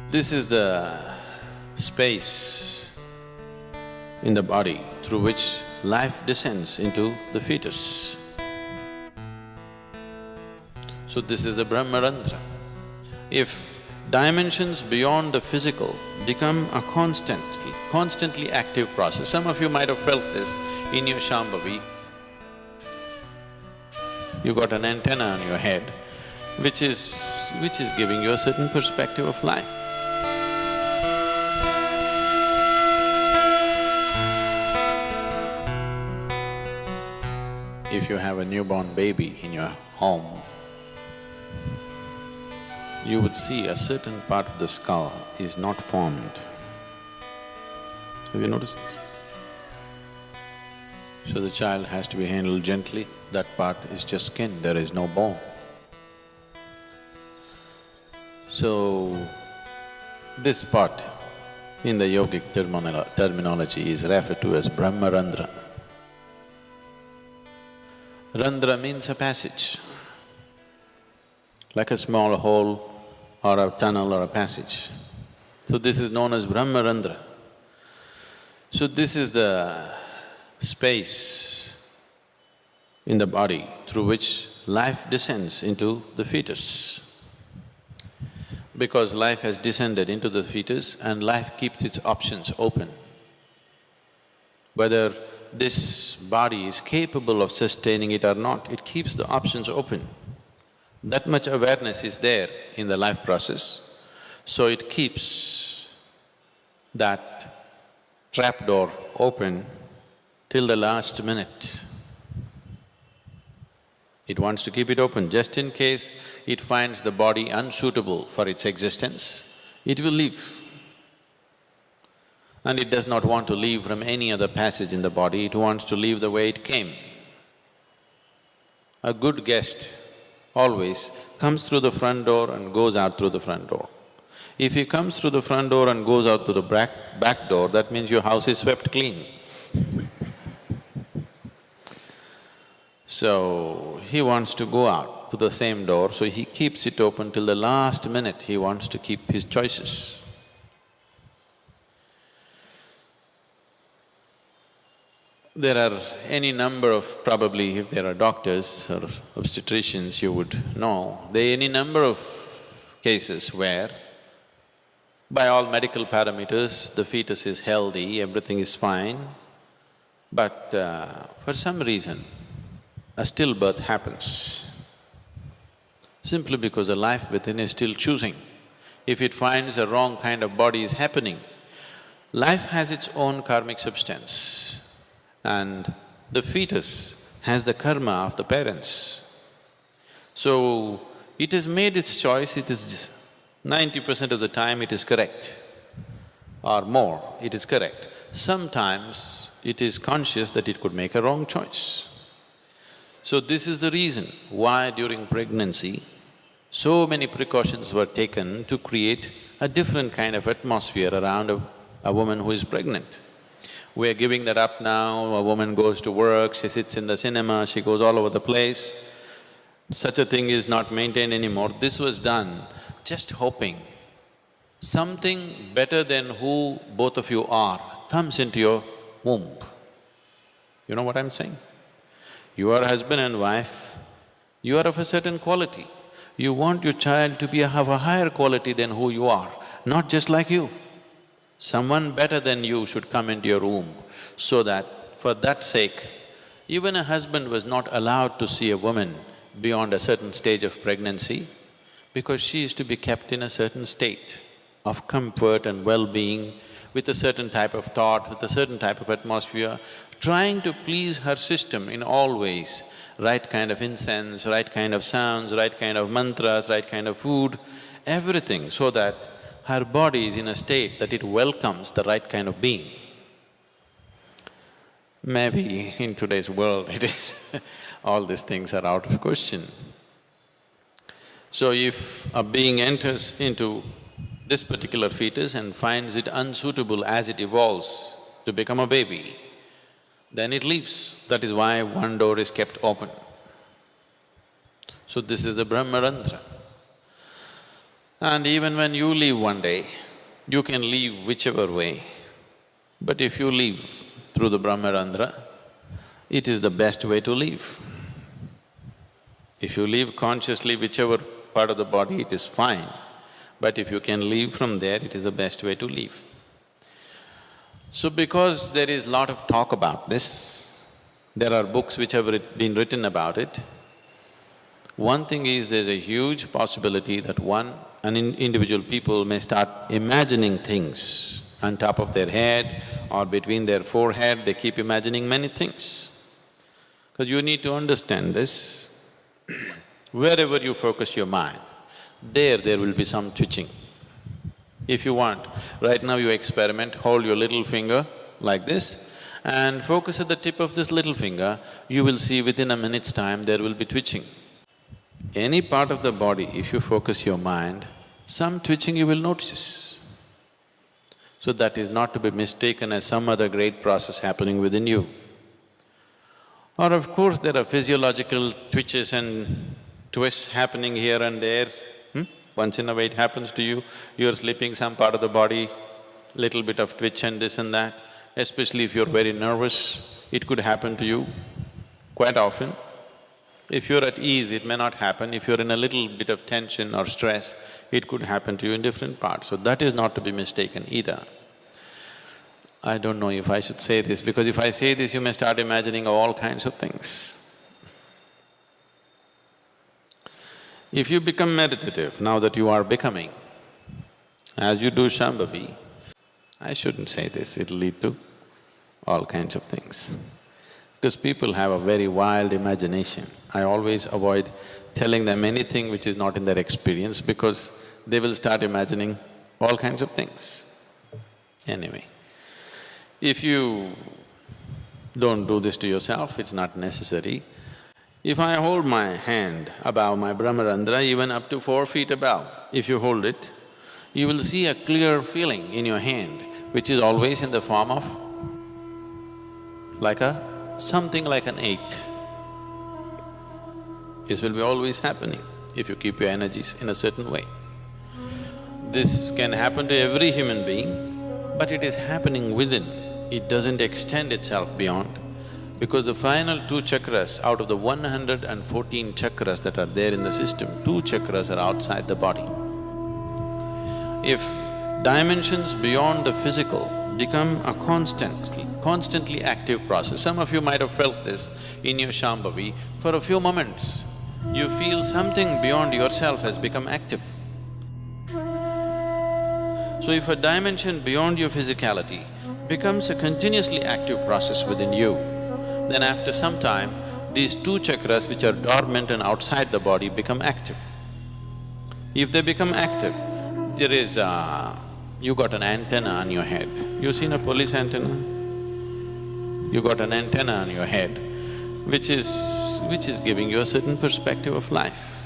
This is the space in the body through which life descends into the fetus. So this is the Brahmarandhra. If dimensions beyond the physical become a constantly active process, some of you might have felt this in your Shambhavi. You got an antenna on your head, which is giving you a certain perspective of life. If you have a newborn baby in your home, you would see a certain part of the skull is not formed. Have you noticed this? So the child has to be handled gently, that part is just skin, there is no bone. So, this part in the yogic terminology is referred to as Brahmarandhra. Randhra means a passage, like a small hole or a tunnel or a passage. So this is known as Brahmarandhra. So this is the space in the body through which life descends into the fetus. Because life has descended into the fetus and life keeps its options open. Whether this body is capable of sustaining it or not, it keeps the options open. That much awareness is there in the life process, so it keeps that trapdoor open till the last minute. It wants to keep it open just in case it finds the body unsuitable for its existence, it will leave. And it does not want to leave from any other passage in the body, it wants to leave the way it came. A good guest always comes through the front door and goes out through the front door. If he comes through the front door and goes out through the back door, that means your house is swept clean. So, he wants to go out to the same door, so he keeps it open till the last minute, he wants to keep his choices. There are any number of… probably if there are doctors or obstetricians, you would know, there are any number of cases where by all medical parameters, the fetus is healthy, everything is fine, but for some reason, a stillbirth happens, simply because the life within is still choosing. If it finds a wrong kind of body is happening, life has its own karmic substance and the fetus has the karma of the parents. So, it has made its choice, it is 90% of the time it is correct or more, it is correct. Sometimes it is conscious that it could make a wrong choice. So this is the reason why during pregnancy, so many precautions were taken to create a different kind of atmosphere around a woman who is pregnant. We are giving that up now, a woman goes to work, she sits in the cinema, she goes all over the place. Such a thing is not maintained anymore. This was done just hoping something better than who both of you are comes into your womb. You know what I'm saying? You are husband and wife, you are of a certain quality. You want your child to have a higher quality than who you are, not just like you. Someone better than you should come into your womb, so that for that sake, even a husband was not allowed to see a woman beyond a certain stage of pregnancy, because she is to be kept in a certain state of comfort and well-being, with a certain type of thought, with a certain type of atmosphere, trying to please her system in all ways, right kind of incense, right kind of sounds, right kind of mantras, right kind of food, everything, so that her body is in a state that it welcomes the right kind of being. Maybe in today's world it is all these things are out of question. So if a being enters into this particular fetus and finds it unsuitable as it evolves to become a baby, then it leaves. That is why one door is kept open. So this is the Brahmarandhra. And even when you leave one day, you can leave whichever way. But if you leave through the Brahmarandhra, it is the best way to live. If you live consciously whichever part of the body, it is fine. But if you can leave from there, it is the best way to live. So because there is lot of talk about this, there are books which have been written about it, one thing is there's a huge possibility that individual people may start imagining things on top of their head or between their forehead, they keep imagining many things. Because you need to understand this, wherever you focus your mind, there will be some twitching. If you want, right now you experiment, hold your little finger like this and focus at the tip of this little finger, you will see within a minute's time there will be twitching. Any part of the body, if you focus your mind, some twitching you will notice. So that is not to be mistaken as some other great process happening within you. Or of course, there are physiological twitches and twists happening here and there. Once in a while it happens to you, you're sleeping, some part of the body, little bit of twitch and this and that. Especially if you're very nervous, it could happen to you quite often. If you're at ease, it may not happen. If you're in a little bit of tension or stress, it could happen to you in different parts. So that is not to be mistaken either. I don't know if I should say this, because if I say this, you may start imagining all kinds of things. If you become meditative, now that you are becoming, as you do Shambhavi, I shouldn't say this, it'll lead to all kinds of things. Because people have a very wild imagination. I always avoid telling them anything which is not in their experience because they will start imagining all kinds of things. Anyway, if you don't do this to yourself, it's not necessary. If I hold my hand above my Brahmarandhra, even up to 4 feet above, if you hold it, you will see a clear feeling in your hand, which is always in the form of something like an 8. This will be always happening if you keep your energies in a certain way. This can happen to every human being, but it is happening within. It doesn't extend itself beyond, because the final 2 chakras out of the 114 chakras that are there in the system, 2 chakras are outside the body. If dimensions beyond the physical become a constantly active process, some of you might have felt this in your Shambhavi, for a few moments, you feel something beyond yourself has become active. So if a dimension beyond your physicality becomes a continuously active process within you, then after some time, these 2 chakras which are dormant and outside the body become active. If they become active, there is you got an antenna on your head. You seen a police antenna? You got an antenna on your head, which is giving you a certain perspective of life.